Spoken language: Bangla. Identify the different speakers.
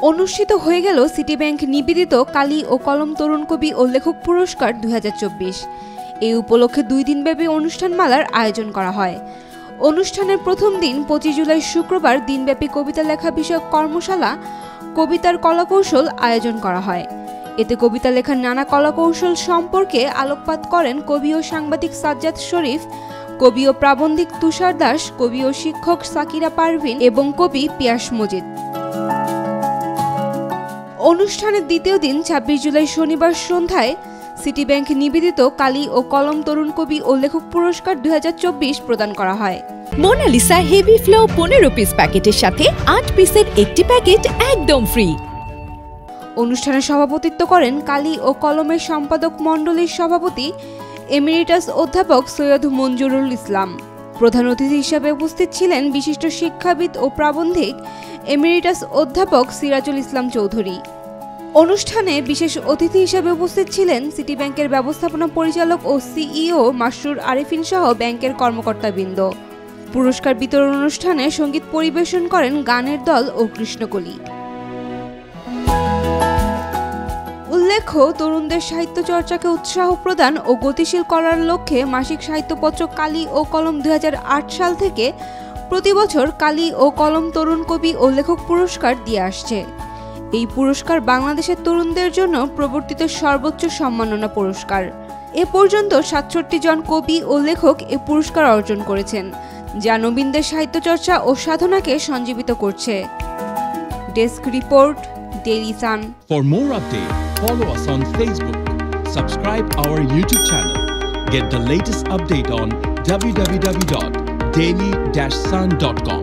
Speaker 1: অনুষ্ঠিত হয়ে গেল সিটি ব্যাংক নিবেদিত কালি ও কলম তরুণ কবি ও লেখক পুরস্কার 2024। এই উপলক্ষে 2 দিনব্যাপী অনুষ্ঠানমালার আয়োজন করা হয়। অনুষ্ঠানের প্রথম দিন 25 জুলাই শুক্রবার দিনব্যাপী কবিতা লেখা বিষয়ক কর্মশালা কবিতার কলাকৌশল আয়োজন করা হয়। এতে কবিতা লেখার নানা কলাকৌশল সম্পর্কে আলোকপাত করেন কবি ও সাংবাদিক সাজ্জাদ শরীফ, কবি ও প্রাবন্ধিক তুষার দাস, কবি ও শিক্ষক সাকিরা পারভিন এবং কবি পিয়াস মজিদ। অনুষ্ঠানের দ্বিতীয় দিন 26 জুলাই শনিবার সন্ধ্যায় সিটি ব্যাংক নিবেদিত কালি ও কলম তরুণ কবি ও লেখক পুরস্কার 2024 প্রদান করা হয়।
Speaker 2: মোনালিসা হেভি ফ্লো 15 পিস প্যাকেটের সাথে 8 পিসের একটি প্যাকেট একদম ফ্রি।
Speaker 1: অনুষ্ঠানে সভাপতিত্ব করেন কালি ও কলমের সম্পাদক মণ্ডলীর সভাপতি এমিরিটাস অধ্যাপক সৈয়দ মঞ্জুরুল ইসলাম। প্রধান অতিথি হিসেবে উপস্থিত ছিলেন বিশিষ্ট শিক্ষাবিদ ও প্রাবন্ধিক এমিরিটাস অধ্যাপক সিরাজুল ইসলাম চৌধুরী। অনুষ্ঠানে বিশেষ অতিথি হিসেবে উপস্থিত ছিলেন সিটি ব্যাংকের ব্যবস্থাপনা পরিচালক ও সিইও মাসরুর আরিফিন সহ ব্যাংকের কর্মকর্তাবৃন্দ। পুরস্কার বিতরণ অনুষ্ঠানে সঙ্গীত পরিবেশন করেন গানের দল ও কৃষ্ণকলি। উল্লেখ্য, তরুণদের সাহিত্য চর্চাকে উৎসাহ প্রদান ও গতিশীল করার লক্ষ্যে মাসিক সাহিত্যপত্র কালি ও কলম 2008 সাল থেকে প্রতি বছর কালি ও কলম তরুণ কবি ও লেখক পুরস্কার দিয়ে আসছে। এই পুরস্কার বাংলাদেশের তরুণদের জন্য প্রবর্তিত সর্বোচ্চ সম্মাননা পুরস্কার। এ পর্যন্ত 67 জন কবি ও লেখক এ পুরস্কার অর্জন করেছেন, যা নবীনদের সাহিত্য চর্চা ও সাধনাকে সঞ্জীবিত করছে। Desk report, Daily Sun.
Speaker 3: For more updates, follow us on Facebook, subscribe our YouTube channel, get the latest update on www.daily-sun.com.